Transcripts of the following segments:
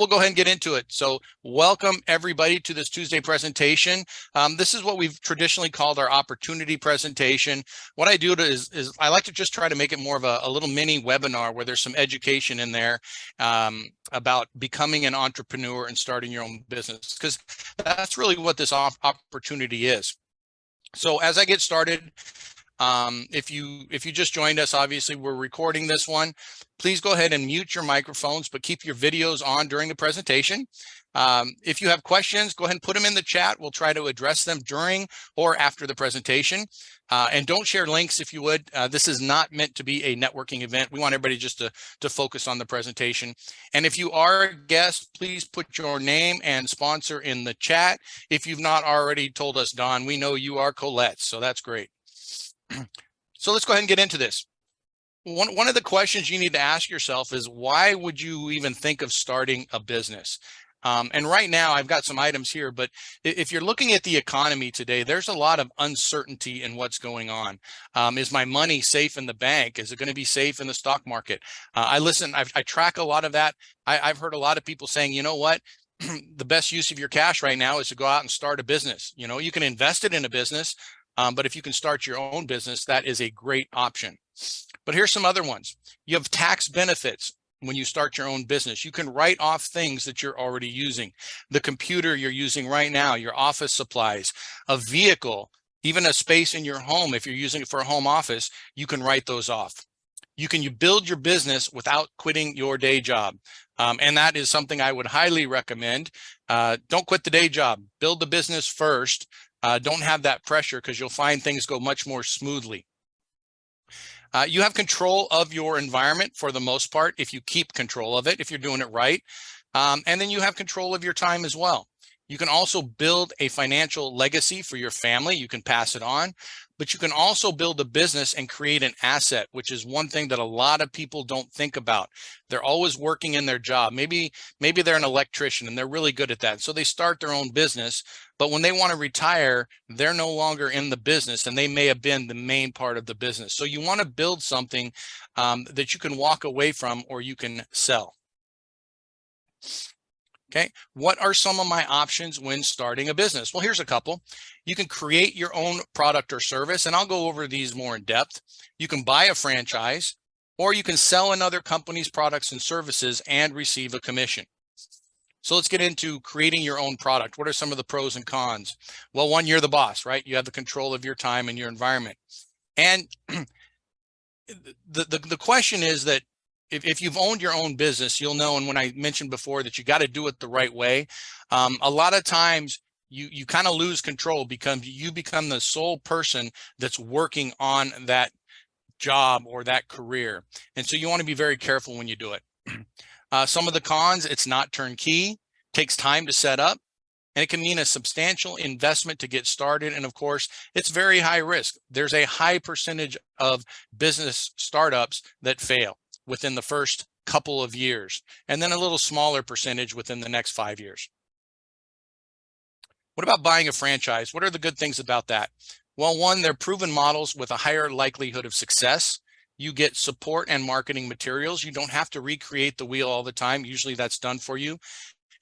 We'll go ahead and get into it. So welcome everybody to this Tuesday presentation. This is what we've traditionally called our opportunity presentation. What I do is I like to just try to make it more of a little mini webinar where there's some education in there about becoming an entrepreneur and starting your own business, because that's really what this opportunity is. So as I get started, if you just joined us, obviously we're recording this one. Please go ahead and mute your microphones, but keep your videos on during the presentation. If you have questions, go ahead and put them in the chat. We'll try to address them during or after the presentation. And don't share links if you would. This is not meant to be a networking event. We want everybody just to focus on the presentation. And if you are a guest, please put your name and sponsor in the chat. If you've not already told us, Don, we know you are Colette, so that's great. So let's go ahead and get into this. One of the questions you need to ask yourself is, why would you even think of starting a business? And right now I've got some items here, but if you're looking at the economy today, there's a lot of uncertainty in what's going on. Is my money safe in the bank? Is it going to be safe in the stock market? I track a lot of that. I've heard a lot of people saying, you know what? The best use of your cash right now is to go out and start a business. You know, you can invest it in a business, but if you can start your own business, that is a great option. But here's some other ones. You have tax benefits when you start your own business. You can write off things that you're already using. The computer you're using right now, your office supplies, a vehicle, even a space in your home. If you're using it for a home office, you can write those off. You build your business without quitting your day job. And that is something I would highly recommend. Don't quit the day job. Build the business first. Don't have that pressure, because you'll find things go much more smoothly. You have control of your environment for the most part, if you keep control of it, if you're doing it right. And then you have control of your time as well. You can also build a financial legacy for your family. You can pass it on, but you can also build a business and create an asset, which is one thing that a lot of people don't think about. They're always working in their job. Maybe they're an electrician and they're really good at that. So they start their own business, but when they want to retire, they're no longer in the business and they may have been the main part of the business. So you want to build something that you can walk away from or you can sell. Okay, what are some of my options when starting a business? Well, here's a couple. You can create your own product or service, and I'll go over these more in depth. You can buy a franchise, or you can sell another company's products and services and receive a commission. So let's get into creating your own product. What are some of the pros and cons? Well, one, you're the boss, right? You have the control of your time and your environment. And the question is that if you've owned your own business, you'll know, and when I mentioned before that you got to do it the right way, a lot of times you kind of lose control because you become the sole person that's working on that job or that career. And so you want to be very careful when you do it. Some of the cons: it's not turnkey, takes time to set up, and it can mean a substantial investment to get started. And of course, it's very high risk. There's a high percentage of business startups that fail within the first couple of years, and then a little smaller percentage within the next 5 years. What about buying a franchise? What are the good things about that? Well, one, they're proven models with a higher likelihood of success. You get support and marketing materials. You don't have to recreate the wheel all the time. Usually that's done for you.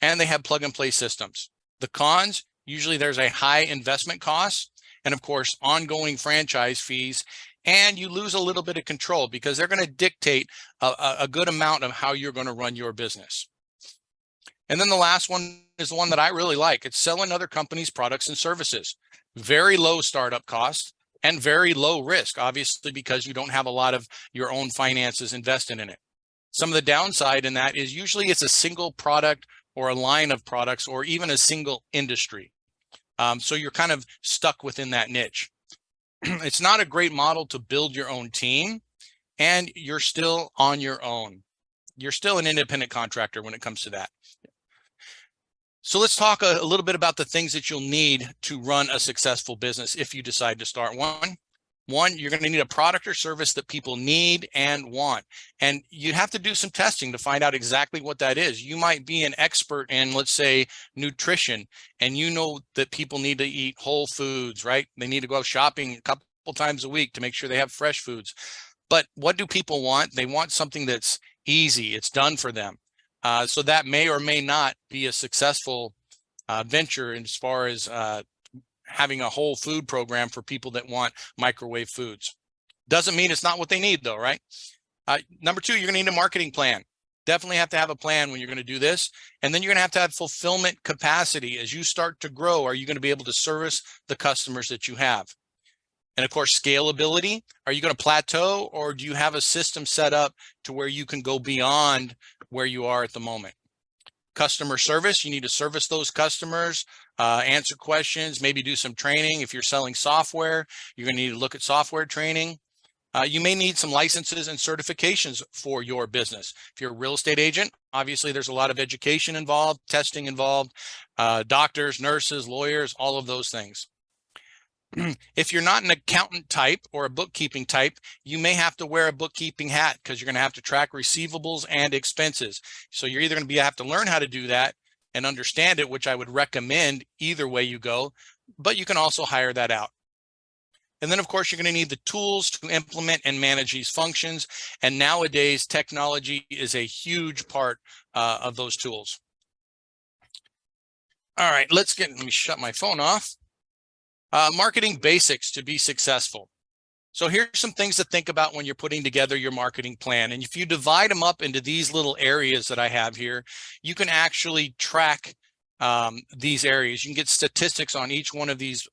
And they have plug and play systems. The cons: usually there's a high investment cost, and of course, ongoing franchise fees. And you lose a little bit of control because they're going to dictate a good amount of how you're going to run your business. And then the last one is the one that I really like. It's selling other companies' products and services. Very low startup costs and very low risk, obviously, because you don't have a lot of your own finances invested in it. Some of the downside in that is usually it's a single product or a line of products or even a single industry. So you're kind of stuck within that niche. It's not a great model to build your own team, and you're still on your own. You're still an independent contractor when it comes to that. So let's talk a little bit about the things that you'll need to run a successful business if you decide to start one. One, you're going to need a product or service that people need and want. And you have to do some testing to find out exactly what that is. You might be an expert in, let's say, nutrition, and you know that people need to eat whole foods, right? They need to go shopping a couple times a week to make sure they have fresh foods. But what do people want? They want something that's easy. It's done for them. So that may or may not be a successful venture as far as having a whole food program for people that want microwave foods. Doesn't mean it's not what they need though, right? Number two, you're gonna need a marketing plan. Definitely have to have a plan when you're gonna do this. And then you're gonna have to have fulfillment capacity. As you start to grow, are you gonna be able to service the customers that you have? And of course, scalability. Are you gonna plateau, or do you have a system set up to where you can go beyond where you are at the moment? Customer service, you need to service those customers, answer questions, maybe do some training. If you're selling software, you're gonna need to look at software training. You may need some licenses and certifications for your business. If you're a real estate agent, obviously there's a lot of education involved, testing involved, doctors, nurses, lawyers, all of those things. If you're not an accountant type or a bookkeeping type, you may have to wear a bookkeeping hat because you're going to have to track receivables and expenses. So you're either going to have to learn how to do that and understand it, which I would recommend either way you go, but you can also hire that out. And then, of course, you're going to need the tools to implement and manage these functions. And nowadays, technology is a huge part of those tools. All right, let me shut my phone off. Marketing basics to be successful. So here's some things to think about when you're putting together your marketing plan. And if you divide them up into these little areas that I have here, you can actually track these areas. You can get statistics on each one of these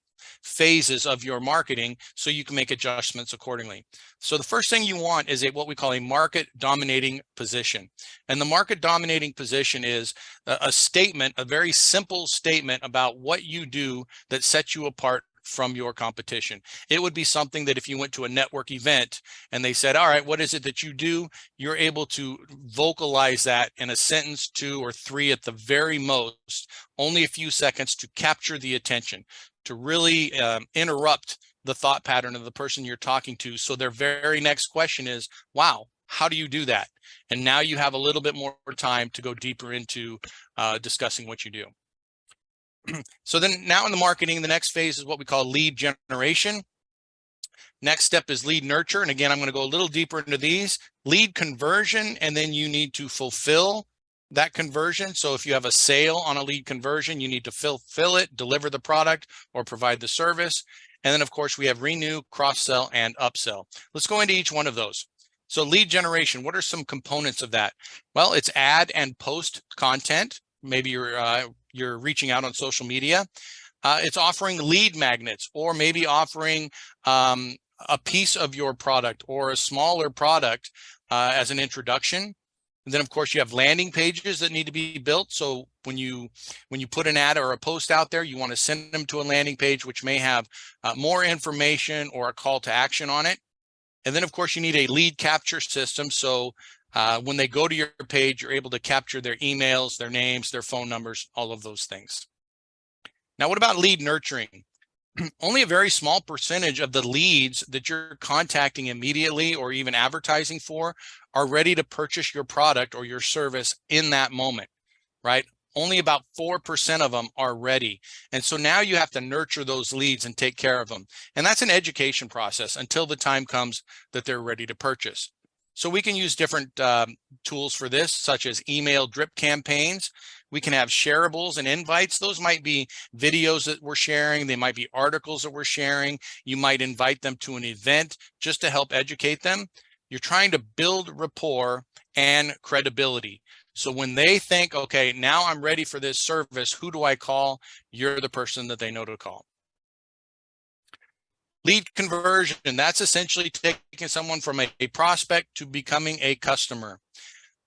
phases of your marketing so you can make adjustments accordingly. So the first thing you want is what we call a market dominating position. And the market dominating position is a statement, a very simple statement about what you do that sets you apart from your competition. It would be something that if you went to a network event and they said, all right, what is it that you do? You're able to vocalize that in a sentence, 2 or 3 at the very most, only a few seconds to capture the attention, to really interrupt the thought pattern of the person you're talking to. So their very next question is, wow, how do you do that? And now you have a little bit more time to go deeper into discussing what you do. So then now in the marketing, the next phase is what we call lead generation. Next step is lead nurture. And again, I'm going to go a little deeper into these. Lead conversion, and then you need to fulfill that conversion. So if you have a sale on a lead conversion, you need to fulfill it, deliver the product, or provide the service. And then, of course, we have renew, cross-sell, and upsell. Let's go into each one of those. So lead generation, what are some components of that? Well, it's add and post content. Maybe you're reaching out on social media. It's offering lead magnets, or maybe offering a piece of your product or a smaller product as an introduction. And then, of course, you have landing pages that need to be built. So when you put an ad or a post out there, you want to send them to a landing page, which may have more information or a call to action on it. And then, of course, you need a lead capture system. So when they go to your page, you're able to capture their emails, their names, their phone numbers, all of those things. Now, what about lead nurturing? Only a very small percentage of the leads that you're contacting immediately or even advertising for are ready to purchase your product or your service in that moment, right? Only about 4% of them are ready. And so now you have to nurture those leads and take care of them. And that's an education process until the time comes that they're ready to purchase. So we can use different tools for this, such as email drip campaigns. We can have shareables and invites. Those might be videos that we're sharing. They might be articles that we're sharing. You might invite them to an event just to help educate them. You're trying to build rapport and credibility. So when they think, okay, now I'm ready for this service, who do I call? You're the person that they know to call. Lead conversion, that's essentially taking someone from a prospect to becoming a customer.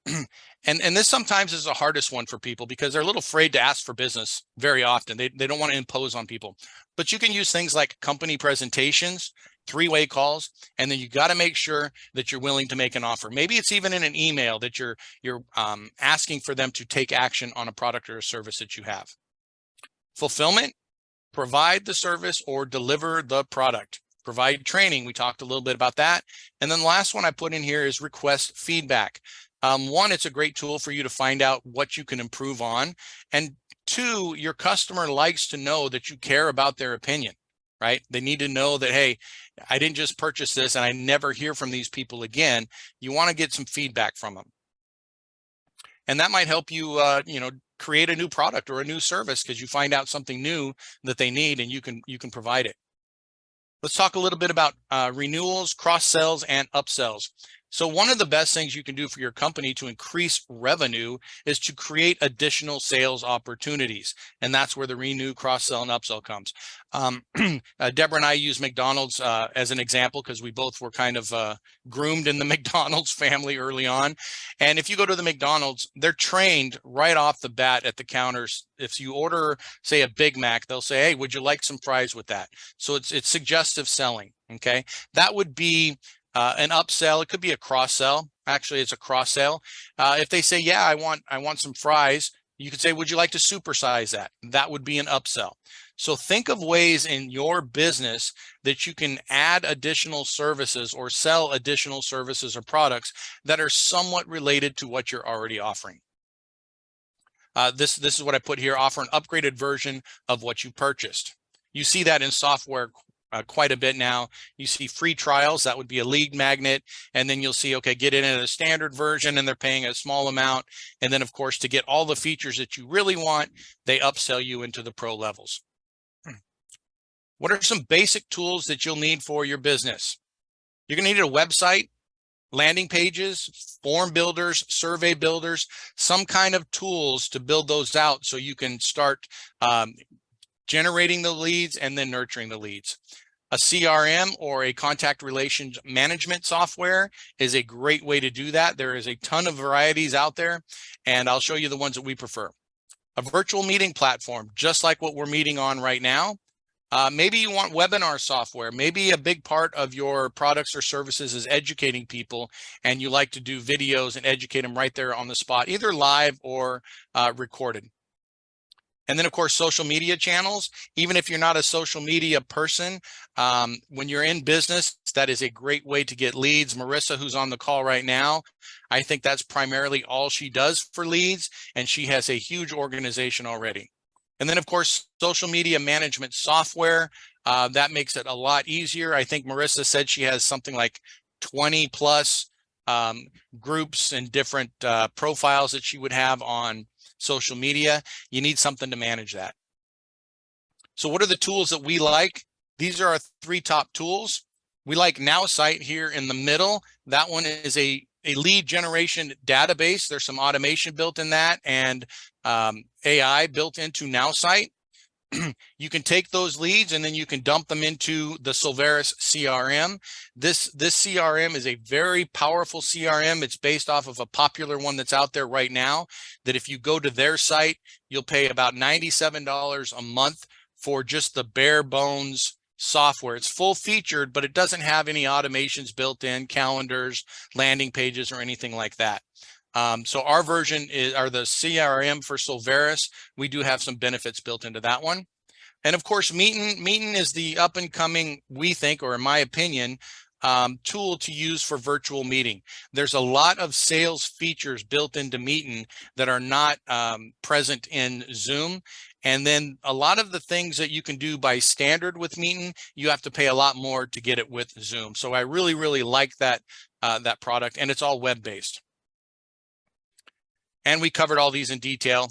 And this sometimes is the hardest one for people because they're a little afraid to ask for business very often. They don't want to impose on people. But you can use things like company presentations, 3-way calls, and then you got to make sure that you're willing to make an offer. Maybe it's even in an email that you're asking for them to take action on a product or a service that you have. Fulfillment, provide the service or deliver the product. Provide training, we talked a little bit about that. And then the last one I put in here is request feedback. One, it's a great tool for you to find out what you can improve on. And 2, your customer likes to know that you care about their opinion, right? They need to know that, hey, I didn't just purchase this and I never hear from these people again. You want to get some feedback from them. And that might help you, create a new product or a new service because you find out something new that they need and you can provide it. Let's talk a little bit about renewals, cross sells, and upsells. So one of the best things you can do for your company to increase revenue is to create additional sales opportunities. And that's where the renew, cross sell, and upsell comes. Deborah and I use McDonald's as an example because we both were kind of groomed in the McDonald's family early on. And if you go to the McDonald's, they're trained right off the bat at the counters. If you order, say, a Big Mac, they'll say, hey, would you like some fries with that? So it's suggestive selling, okay? That would be an upsell. It could be a cross sell. Actually, it's a cross sell. If they say, yeah, I want some fries, you could say, would you like to supersize that? That would be an upsell. So think of ways in your business that you can add additional services or sell additional services or products that are somewhat related to what you're already offering. This is what I put here: offer an upgraded version of what you purchased. You see that in software quite a bit now. You see free trials, that would be a lead magnet, and then you'll see, okay, get in at a standard version and they're paying a small amount. And then of course, to get all the features that you really want, they upsell you into the pro levels. What are some basic tools that you'll need for your business? You're gonna need a website, landing pages, form builders, survey builders, some kind of tools to build those out so you can start generating the leads and then nurturing the leads. A CRM or a contact relations management software is a great way to do that. There is a ton of varieties out there, and I'll show you the ones that we prefer. A virtual meeting platform, just like what we're meeting on right now. Maybe you want webinar software. Maybe a big part of your products or services is educating people, and you like to do videos and educate them right there on the spot, either live or recorded. And then, of course, social media channels. Even if you're not a social media person, when you're in business, that is a great way to get leads. Marissa, who's on the call right now, I think that's primarily all she does for leads, and she has a huge organization already. And then, of course, social media management software, that makes it a lot easier. I think Marissa said she has something like 20 plus groups and different profiles that she would have on social media. You need something to manage that. So what are the tools that we like? These are our 3 top tools. We like NowSite here in the middle. That one is a lead generation database. There's some automation built in that and AI built into NowSite. You can take those leads and then you can dump them into the Solveres CRM. This CRM is a very powerful CRM. It's based off of a popular one that's out there right now, that if you go to their site, you'll pay about $97 a month for just the bare bones software. It's full featured, but it doesn't have any automations built in, calendars, landing pages, or anything like that. So our version are the CRM for Solveres. We do have some benefits built into that one. And of course, Meetin is the up and coming, we think, or in my opinion, tool to use for virtual meeting. There's a lot of sales features built into Meetin that are not present in Zoom. And then a lot of the things that you can do by standard with Meetin, you have to pay a lot more to get it with Zoom. So I really, really like that product, and it's all web-based. And we covered all these in detail.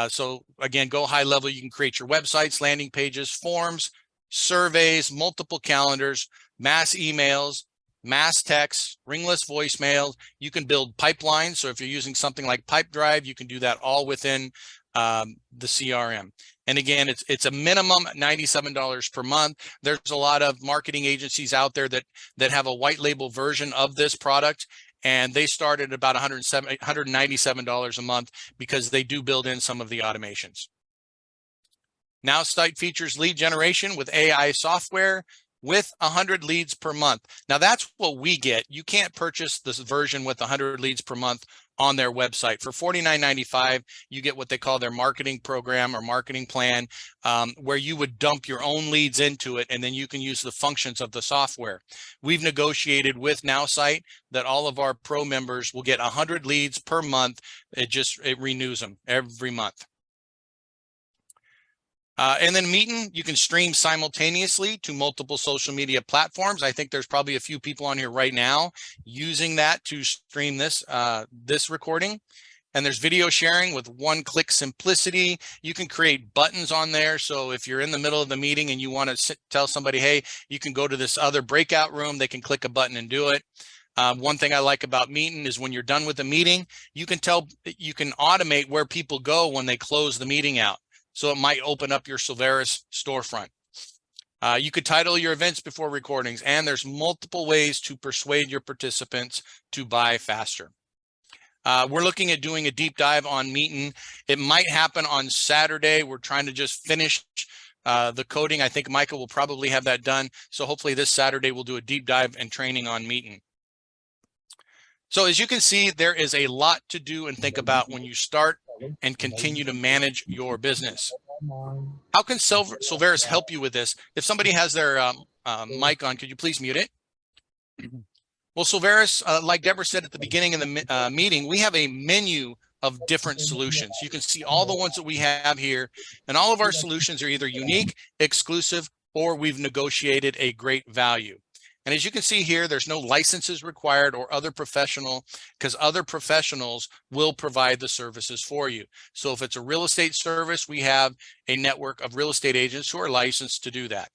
So again, go high level. You can create your websites, landing pages, forms, surveys, multiple calendars, mass emails, mass texts, ringless voicemails. You can build pipelines. So if you're using something like Pipedrive, you can do that all within the CRM. And again, it's a minimum $97 per month. There's a lot of marketing agencies out there that have a white label version of this product, and they start at about $197 a month because they do build in some of the automations. NowSite features lead generation with AI software with 100 leads per month. Now that's what we get. You can't purchase this version with 100 leads per month on their website. For $49.95, you get what they call their marketing program or marketing plan, where you would dump your own leads into it, and then you can use the functions of the software. We've negotiated with NowSite that all of our pro members will get 100 leads per month. It renews them every month. And then Meetin, you can stream simultaneously to multiple social media platforms. I think there's probably a few people on here right now using that to stream this recording. And there's video sharing with one-click simplicity. You can create buttons on there. So if you're in the middle of the meeting and you want to tell somebody, hey, you can go to this other breakout room, they can click a button and do it. One thing I like about Meeting is when you're done with the meeting, you can automate where people go when they close the meeting out. So it might open up your Solveres storefront. You could title your events before recordings, and there's multiple ways to persuade your participants to buy faster. We're looking at doing a deep dive on Meeting. It might happen on Saturday. We're trying to just finish the coding. I think Michael will probably have that done. So hopefully this Saturday we'll do a deep dive and training on Meeting. So as you can see, there is a lot to do and think about when you start and continue to manage your business. How can Solveres help you with this? If somebody has their mic on, could you please mute it? Well, Solveres, like Deborah said at the beginning of the meeting, we have a menu of different solutions. You can see all the ones that we have here, and all of our solutions are either unique, exclusive, or we've negotiated a great value. And as you can see here, there's no licenses required or other professional, because other professionals will provide the services for you. So if it's a real estate service, we have a network of real estate agents who are licensed to do that.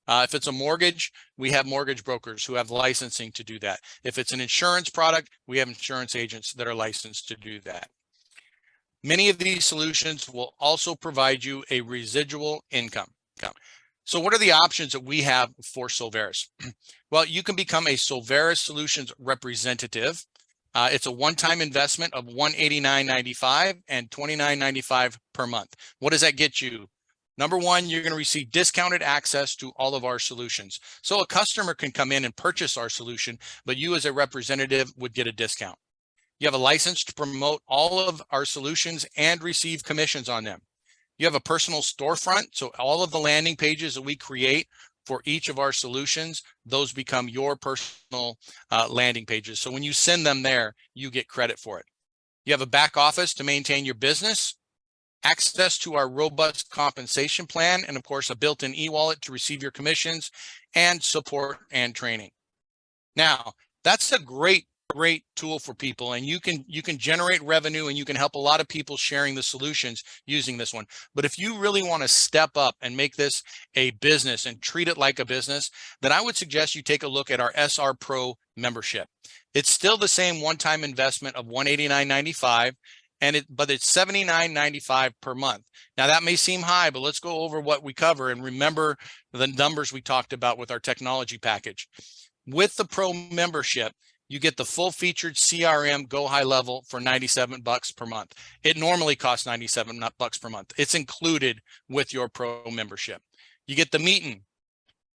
If it's a mortgage, we have mortgage brokers who have licensing to do that. If it's an insurance product, we have insurance agents that are licensed to do that. Many of these solutions will also provide you a residual income. So what are the options that we have for Solveres? Well, you can become a Solveres Solutions representative. It's a one-time investment of $189.95 and $29.95 per month. What does that get you? Number one, you're going to receive discounted access to all of our solutions. So a customer can come in and purchase our solution, but you as a representative would get a discount. You have a license to promote all of our solutions and receive commissions on them. You have a personal storefront, so all of the landing pages that we create for each of our solutions, those become your personal landing pages. So when you send them there, you get credit for it. You have a back office to maintain your business, access to our robust compensation plan, and of course, a built-in e-wallet to receive your commissions, and support and training. Now, that's a great tool for people, and you can generate revenue, and you can help a lot of people sharing the solutions using this one. But if you really want to step up and make this a business and treat it like a business, then I would suggest you take a look at our SR Pro membership. It's still the same one-time investment of $189.95, but it's $79.95 per month. Now that may seem high, but let's go over what we cover and remember the numbers we talked about with our technology package. With the Pro membership, you get the full featured CRM Go High Level for $97 per month. It normally costs $97 per month. It's included with your Pro membership. You get the Meeting.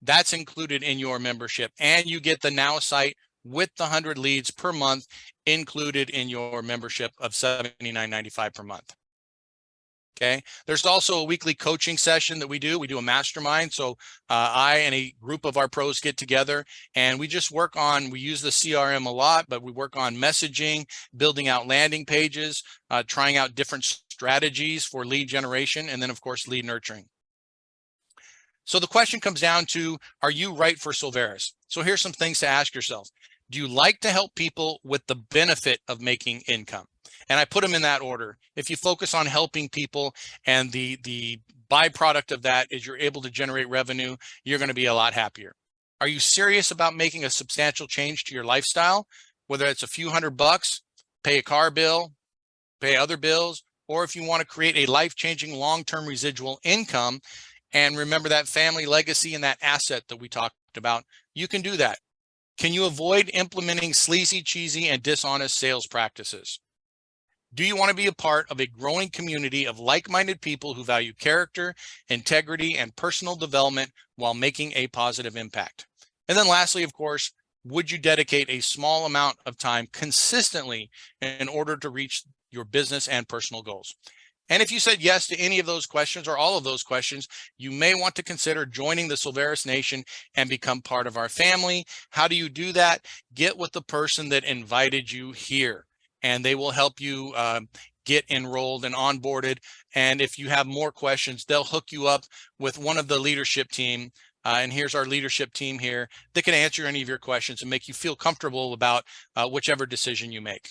That's included in your membership. And you get the Now site with the 100 leads per month included in your membership of $79.95 per month. Okay. There's also a weekly coaching session that we do. We do a mastermind. So I and a group of our pros get together and we just work on, we use the CRM a lot, but we work on messaging, building out landing pages, trying out different strategies for lead generation, and then of course, lead nurturing. So the question comes down to, are you right for Solveres? So here's some things to ask yourself. Do you like to help people with the benefit of making income? And I put them in that order. If you focus on helping people and the byproduct of that is you're able to generate revenue, you're going to be a lot happier. Are you serious about making a substantial change to your lifestyle? Whether it's a few $100, pay a car bill, pay other bills, or if you want to create a life-changing long-term residual income and remember that family legacy and that asset that we talked about, you can do that. Can you avoid implementing sleazy, cheesy, and dishonest sales practices? Do you want to be a part of a growing community of like-minded people who value character, integrity, and personal development while making a positive impact? And then lastly, of course, would you dedicate a small amount of time consistently in order to reach your business and personal goals? And if you said yes to any of those questions or all of those questions, you may want to consider joining the Solveres Nation and become part of our family. How do you do that? Get with the person that invited you here, and they will help you get enrolled and onboarded. And if you have more questions, they'll hook you up with one of the leadership team. And here's our leadership team here that can answer any of your questions and make you feel comfortable about whichever decision you make.